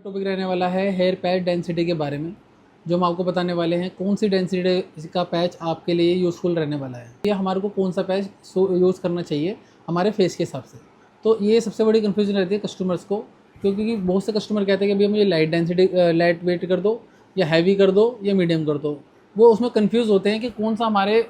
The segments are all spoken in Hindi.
टॉपिक रहने वाला है हेयर पैच डेंसिटी के बारे में, जो हम आपको बताने वाले हैं कौन सी डेंसिटी का पैच आपके लिए यूज़फुल रहने वाला है या हमारे को कौन सा पैच यूज़ करना चाहिए हमारे फेस के हिसाब से। तो ये सबसे बड़ी कन्फ्यूजन रहती है कस्टमर्स को, क्योंकि बहुत से कस्टमर कहते हैं कि भैया मुझे लाइट वेट कर दो या हैवी कर दो या मीडियम कर दो। वो उसमें कन्फ्यूज़ होते हैं कि कौन सा हमारे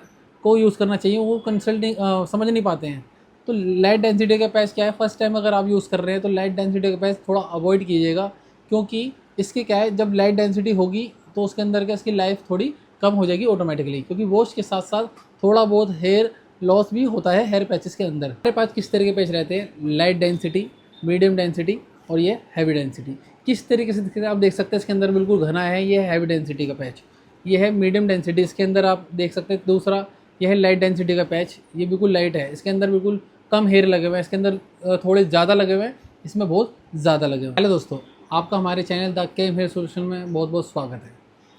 को यूज़ करना चाहिए, वो समझ नहीं पाते हैं। तो लाइट डेंसिटी का पैच क्या है, फर्स्ट टाइम अगर आप यूज़ कर रहे हैं तो लाइट डेंसिटी का पैच थोड़ा अवॉइड कीजिएगा, क्योंकि इसके क्या है, जब लाइट डेंसिटी होगी तो उसके अंदर क्या इसकी लाइफ थोड़ी कम हो जाएगी ऑटोमेटिकली, क्योंकि वॉश के साथ साथ थोड़ा बहुत हेयर लॉस भी होता है हेयर पैचेस के अंदर। हेयर पैच किस तरह के पैच रहते हैं, लाइट डेंसिटी, मीडियम डेंसिटी और ये हैवी डेंसिटी। किस तरीके से दिखते हैं आप देख सकते हैं, इसके अंदर बिल्कुल घना है, ये हैवी डेंसिटी का पैच। ये है मीडियम डेंसिटी, इसके अंदर आप देख सकते हैं। दूसरा यह है लाइट डेंसिटी का पैच, ये बिल्कुल लाइट है, इसके अंदर बिल्कुल कम हेयर लगे हुए हैं, इसके अंदर थोड़े ज़्यादा लगे हुए हैं, इसमें बहुत ज़्यादा लगे हुए हैं। हेलो दोस्तों, आपका हमारे channel the came here solution में बहुत बहुत स्वागत है।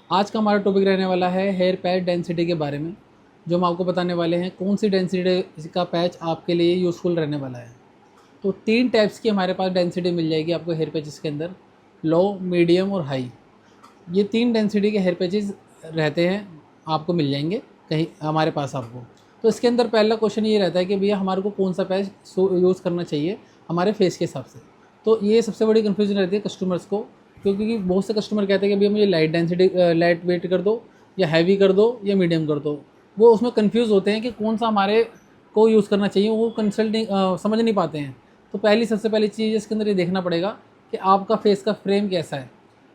आज का हमारा टॉपिक रहने वाला है हेयर पैच डेंसिटी के बारे में, जो हम आपको बताने वाले हैं कौन सी डेंसिटी का पैच आपके लिए यूज़फुल रहने वाला है। तो 3 टाइप्स की हमारे पास डेंसिटी मिल जाएगी आपको हेयर पैचेस के अंदर, लो, मीडियम और हाई। ये 3 डेंसिटी के हेयर पैचेस रहते हैं, आपको मिल जाएंगे कहीं हमारे पास आपको। तो इसके अंदर पहला क्वेश्चन ये रहता है कि भैया हमारे को कौन सा पैच यूज़ करना चाहिए हमारे फेस के हिसाब से। तो ये सबसे बड़ी कन्फ्यूजन रहती है कस्टमर्स को, क्योंकि बहुत से कस्टमर कहते हैं कि भैया मुझे लाइट वेट कर दो या हैवी कर दो या मीडियम कर दो। वो उसमें कन्फ्यूज़ होते हैं कि कौन सा हमारे को यूज़ करना चाहिए, वो समझ नहीं पाते हैं। तो सबसे पहली चीज़ इसके अंदर ये देखना पड़ेगा कि आपका फेस का फ्रेम कैसा है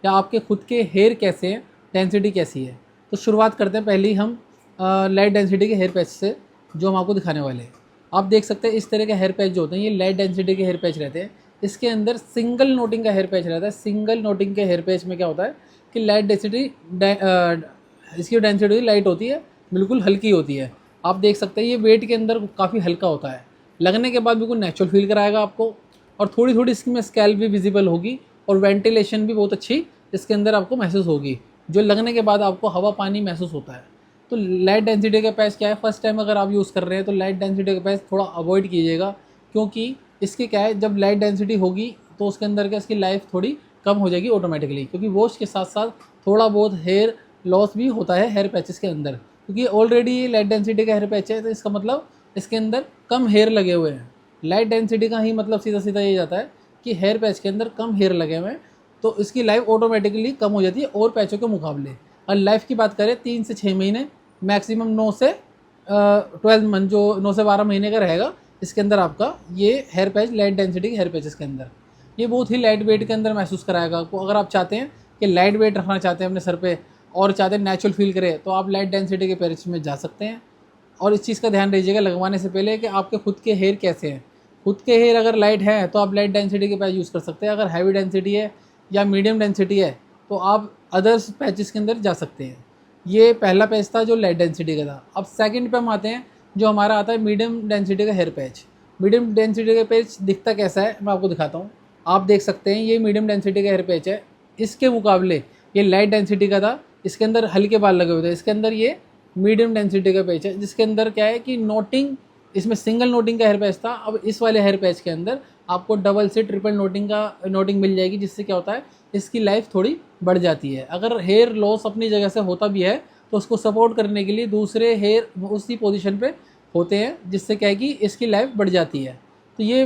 या आपके खुद के हेयर कैसे हैं, डेंसिटी कैसी है। तो शुरुआत करते हैं पहले ही हम लाइट डेंसिटी के हेयर पैच से, जो हम आपको दिखाने वाले हैं। आप देख सकते हैं इस तरह के हेयर पैच जो होते हैं ये लाइट डेंसिटी के हेयर पैच रहते हैं। इसके अंदर सिंगल नोटिंग का हेयर पैच रहता है। सिंगल नोटिंग के हेयर पैच में क्या होता है कि लाइट डेंसिटी इसकी डेंसिटी लाइट होती है, बिल्कुल हल्की होती है। आप देख सकते हैं ये वेट के अंदर काफ़ी हल्का होता है, लगने के बाद बिल्कुल नेचुरल फील कराएगा आपको, और थोड़ी थोड़ी इसमें स्कैल्प भी विजिबल होगी और वेंटिलेशन भी बहुत अच्छी इसके अंदर आपको महसूस होगी, जो लगने के बाद आपको हवा पानी महसूस होता है। तो लाइट डेंसिटी का पैच क्या है, फर्स्ट टाइम अगर आप यूज़ कर रहे हैं तो लाइट डेंसिटी का पैच थोड़ा अवॉइड कीजिएगा, क्योंकि इसके क्या है, जब लाइट डेंसिटी होगी तो उसके अंदर क्या इसकी लाइफ थोड़ी कम हो जाएगी ऑटोमेटिकली, क्योंकि वॉश के साथ साथ थोड़ा बहुत हेयर लॉस भी होता है हेयर पैचेस के अंदर, क्योंकि ऑलरेडी लाइट डेंसिटी का हेयर पैच है तो इसका मतलब इसके अंदर कम हेयर लगे हुए हैं। लाइट डेंसिटी का ही मतलब सीधा सीधा ये जाता है कि हेयर पैच के अंदर कम हेयर लगे हुए हैं, तो इसकी लाइफ ऑटोमेटिकली कम हो जाती है और पैचों के मुकाबले। और लाइफ की बात करें 3 से 6 महीने, मैक्सिमम 9 से 12 मंथ, जो 9 से 12 महीने का रहेगा इसके अंदर आपका ये हेयर पैच लाइट डेंसिटी के हेयर पैचेस के अंदर। ये बहुत ही लाइट वेट के अंदर महसूस कराएगा आपको। अगर आप चाहते हैं कि लाइट वेट रखना चाहते हैं अपने सर पे और चाहते हैं नेचुरल फील करे, तो आप लाइट डेंसिटी के पैच में जा सकते हैं। और इस चीज़ का ध्यान रखिएगा लगवाने से पहले कि आपके खुद के हेयर कैसे हैं। खुद के हेयर अगर लाइट है तो आप लाइट डेंसिटी के पैच यूज़ कर सकते हैं, अगर हैवी डेंसिटी है या मीडियम डेंसिटी है तो आप अदर्स पैचेस के अंदर जा सकते हैं। ये पहला पैच था जो लाइट डेंसिटी का था। अब सेकंड पे हम आते हैं, जो हमारा आता है मीडियम डेंसिटी का हेयर पैच। मीडियम डेंसिटी का पैच दिखता कैसा है मैं आपको दिखाता हूँ। आप देख सकते हैं ये मीडियम डेंसिटी का हेयर पैच है। इसके मुकाबले ये लाइट डेंसिटी का था, इसके अंदर हल्के बाल लगे हुए थे। इसके अंदर ये मीडियम डेंसिटी का पैच है, जिसके अंदर क्या है कि नोटिंग, इसमें सिंगल नोटिंग का हेयर पैच था। अब इस वाले हेयर पैच के अंदर आपको डबल से ट्रिपल नोटिंग मिल जाएगी, जिससे क्या होता है इसकी लाइफ थोड़ी बढ़ जाती है। अगर हेयर लॉस अपनी जगह से होता भी है तो उसको सपोर्ट करने के लिए दूसरे हेयर उसी पोजीशन पे होते हैं, जिससे क्या है कि इसकी लाइफ बढ़ जाती है। तो ये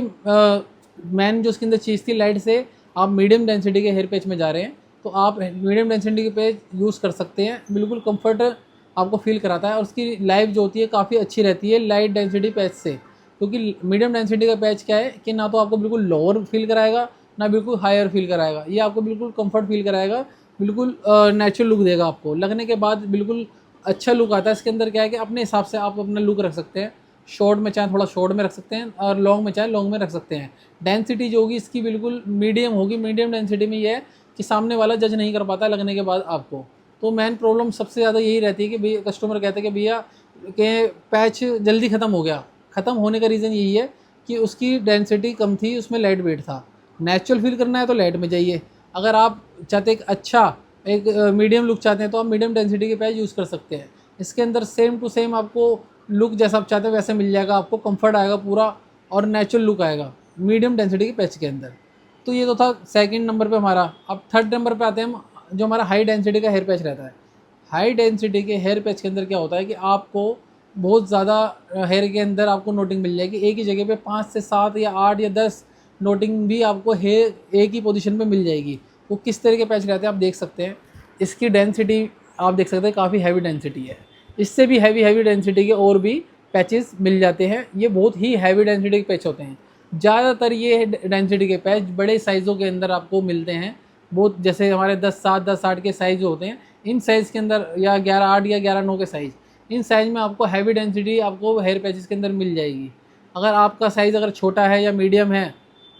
मैन जो इसके अंदर चीज़ थी, लाइट से आप मीडियम डेंसिटी के हेयर पैच में जा रहे हैं तो आप मीडियम डेंसिटी के पैच यूज़ कर सकते हैं। बिल्कुल कंफर्ट आपको फील कराता है और उसकी लाइफ जो होती है काफ़ी अच्छी रहती है लाइट डेंसिटी पैच से, क्योंकि मीडियम डेंसिटी का पैच क्या है कि ना तो आपको बिल्कुल लोअर फील कराएगा ना बिल्कुल हायर फील कराएगा। ये आपको बिल्कुल कंफर्ट फील कराएगा, बिल्कुल नेचुरल लुक देगा आपको। लगने के बाद बिल्कुल अच्छा लुक आता है। इसके अंदर क्या है कि अपने हिसाब से आप अपना लुक रख सकते हैं। शॉर्ट में चाहे थोड़ा शॉर्ट में रख सकते हैं और लॉन्ग में चाहे लॉन्ग में रख सकते हैं। डेंसिटी जो होगी इसकी बिल्कुल मीडियम होगी। मीडियम डेंसिटी में ये है कि सामने वाला जज नहीं कर पाता लगने के बाद आपको। तो मेन प्रॉब्लम सबसे ज़्यादा यही रहती है कि भैया कस्टमर कहते हैं कि भैया के पैच जल्दी ख़त्म हो गया। ख़त्म होने का रीज़न यही है कि उसकी डेंसिटी कम थी, उसमें लाइट वेट था। नेचुरल फील करना है तो लाइट में जाइए। अगर आप चाहते एक मीडियम लुक चाहते हैं तो आप मीडियम डेंसिटी के पैच यूज़ कर सकते हैं। इसके अंदर सेम टू सेम आपको लुक जैसा आप चाहते हैं वैसे मिल जाएगा। आपको कंफर्ट आएगा पूरा और नेचुरल लुक आएगा मीडियम डेंसिटी के पैच के अंदर। तो ये तो था सेकंड नंबर पे हमारा। अब थर्ड नंबर पे आते हैं हम, जो हमारा हाई डेंसिटी का हेयर पैच रहता है। हाई डेंसिटी के हेयर पैच के अंदर क्या होता है कि आपको बहुत ज़्यादा हेयर के अंदर आपको नोटिंग मिल जाएगी। एक ही जगह पे 5 से 7 या 8 या 10 नोटिंग भी आपको हेयर एक ही पोजीशन पे मिल जाएगी। वो किस तरह के पैच रहते हैं आप देख सकते हैं। इसकी डेंसिटी आप देख सकते हैं काफ़ी हैवी डेंसिटी है। इससे भी हैवी डेंसिटी के और भी पैचेस मिल जाते हैं। ये बहुत ही हैवी डेंसिटी के पैच होते हैं। ज़्यादातर ये डेंसिटी के पैच बड़े साइज़ों के अंदर आपको मिलते हैं। बहुत जैसे हमारे 10-7, 10-8 के साइज़ होते हैं, इन साइज़ के अंदर, या 11-8 या 11-9 के साइज़, इन साइज़ में आपको हैवी डेंसिटी आपको हेयर पैचेस के अंदर मिल जाएगी। अगर आपका साइज़ अगर छोटा है या मीडियम है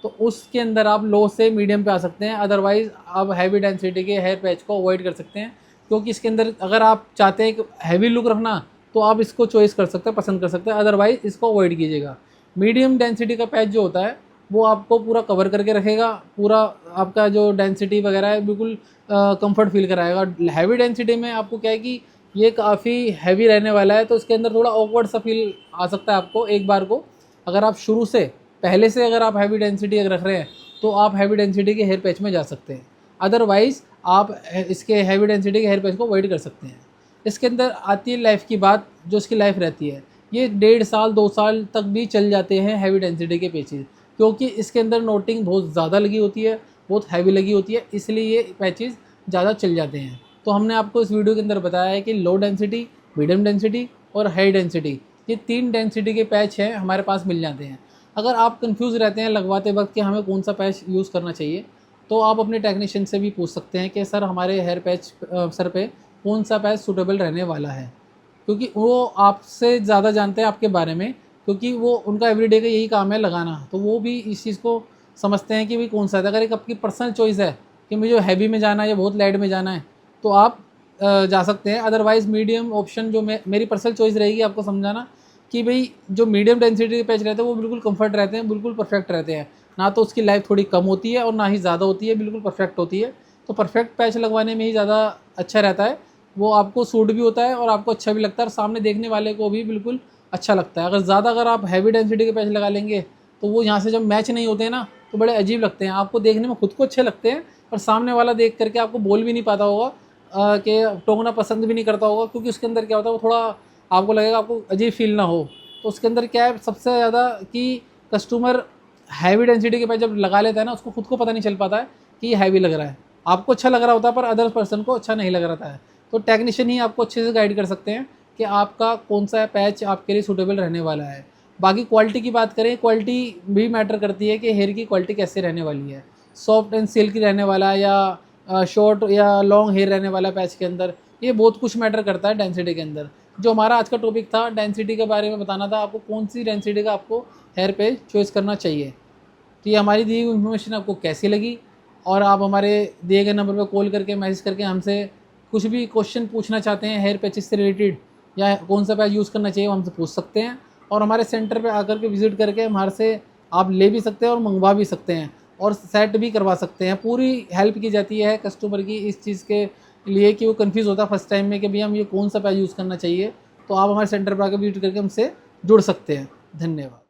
तो उसके अंदर आप लो से मीडियम पे आ सकते हैं। अदरवाइज़ आप हैवी डेंसिटी के हेयर पैच को अवॉइड कर सकते हैं, क्योंकि इसके अंदर अगर आप चाहते हैं कि हैवी लुक रखना तो आप इसको चॉइस कर सकते हैं, पसंद कर सकते हैं। अदरवाइज़ इसको अवॉइड कीजिएगा। मीडियम डेंसिटी का पैच जो होता है वो आपको पूरा कवर करके रखेगा, पूरा आपका जो डेंसिटी वगैरह है बिल्कुल कंफर्ट फील कराएगा। हैवी डेंसिटी में आपको क्या है कि ये काफ़ी हैवी रहने वाला है, तो इसके अंदर थोड़ा ऑकवर्ड सा फील आ सकता है आपको एक बार को। अगर आप शुरू से पहले से अगर आप हैवी डेंसिटी अगर रख रहे हैं तो आप हैवी डेंसिटी के हेयर पैच में जा सकते हैं। अदरवाइज़ आप इसके हैवी डेंसिटी के हेयर पैच को अवॉइड कर सकते हैं। इसके अंदर आती है लाइफ की बात, जो इसकी लाइफ रहती है ये 1.5 साल 2 साल तक भी चल जाते हैं हैवी डेंसिटी के पैचेस, क्योंकि इसके अंदर नोटिंग बहुत ज़्यादा लगी होती है, बहुत हैवी लगी होती है, इसलिए ये पैचेस ज़्यादा चल जाते हैं। तो हमने आपको इस वीडियो के अंदर बताया है कि लो डेंसिटी, मीडियम डेंसिटी और हाई डेंसिटी, ये 3 डेंसिटी के पैच हैं हमारे पास मिल जाते हैं। अगर आप कंफ्यूज रहते हैं लगवाते वक्त कि हमें कौन सा पैच यूज़ करना चाहिए, तो आप अपने टेक्नीशियन से भी पूछ सकते हैं कि सर हमारे हेयर पैच सर पे कौन सा पैच सूटेबल रहने वाला है, क्योंकि वो आपसे ज़्यादा जानते हैं आपके बारे में, क्योंकि वो उनका एवरीडे का यही काम है लगाना, तो वो भी इस चीज़ को समझते हैं कि भाई कौन सा है। अगर एक आपकी पर्सनल चॉइस है कि मुझे हैवी में जाना है या बहुत लाइट में जाना है तो आप जा सकते हैं। अदरवाइज़ मीडियम ऑप्शन जो मेरी पर्सनल चॉइस रहेगी आपको समझाना कि भाई जो मीडियम डेंसिटी के पैच रहते हैं वो बिल्कुल कंफर्ट रहते हैं, बिल्कुल परफेक्ट रहते हैं। ना तो उसकी लाइफ थोड़ी कम होती है और ना ही ज़्यादा होती है, बिल्कुल परफेक्ट होती है। तो परफेक्ट पैच लगवाने में ही ज़्यादा अच्छा रहता है, वो आपको सूट भी होता है और आपको अच्छा भी लगता है और सामने देखने वाले को भी बिल्कुल अच्छा लगता है। अगर आप हैवी डेंसिटी के पैच लगा लेंगे तो वो यहाँ से जब मैच नहीं होते हैं ना तो बड़े अजीब लगते हैं, आपको देखने में खुद को अच्छे लगते हैं और सामने वाला देख करके आपको बोल भी नहीं पाता होगा, कि टोकना पसंद भी नहीं करता होगा, क्योंकि उसके अंदर क्या होता है वो थोड़ा आपको लगेगा आपको अजीब फील ना हो। तो उसके अंदर क्या है सबसे ज़्यादा कि कस्टमर हैवी डेंसिटी के पैच जब लगा लेता है ना उसको खुद को पता नहीं चल पाता है कि ये हैवी लग रहा है। आपको अच्छा लग रहा होता है पर अदर पर्सन को अच्छा नहीं लग रहा है। तो टेक्नीशियन ही आपको अच्छे से गाइड कर सकते हैं कि आपका कौन सा पैच आपके लिए सूटेबल रहने वाला है। बाकी क्वालिटी की बात करें, क्वालिटी भी मैटर करती है कि हेयर की क्वालिटी कैसे रहने वाली है। सॉफ्ट एंड सिल्की रहने वाला है या शॉर्ट या लॉन्ग हेयर रहने वाला पैच के अंदर, ये बहुत कुछ मैटर करता है डेंसिटी के अंदर। जो हमारा आज का टॉपिक था डेंसिटी के बारे में बताना था आपको, कौन सी डेंसिटी का आपको हेयर पैच चॉइस करना चाहिए। तो ये हमारी दी हुई इन्फॉर्मेशन आपको कैसी लगी, और आप हमारे दिए गए नंबर पर कॉल करके मैसेज करके हमसे कुछ भी क्वेश्चन पूछना चाहते हैं हेयर पैचेस से रिलेटेड या कौन सा पैच यूज़ करना चाहिए वो हमसे पूछ सकते हैं। और हमारे सेंटर पे आकर के विज़िट करके हमारे से आप ले भी सकते हैं और मंगवा भी सकते हैं और सेट भी करवा सकते हैं। पूरी हेल्प की जाती है कस्टमर की इस चीज़ के लिए कि वो कंफ्यूज होता है फर्स्ट टाइम में कि भैया हम ये कौन सा पैच यूज़ करना चाहिए। तो आप हमारे सेंटर पर आकर विज़िट करके हमसे जुड़ सकते हैं। धन्यवाद।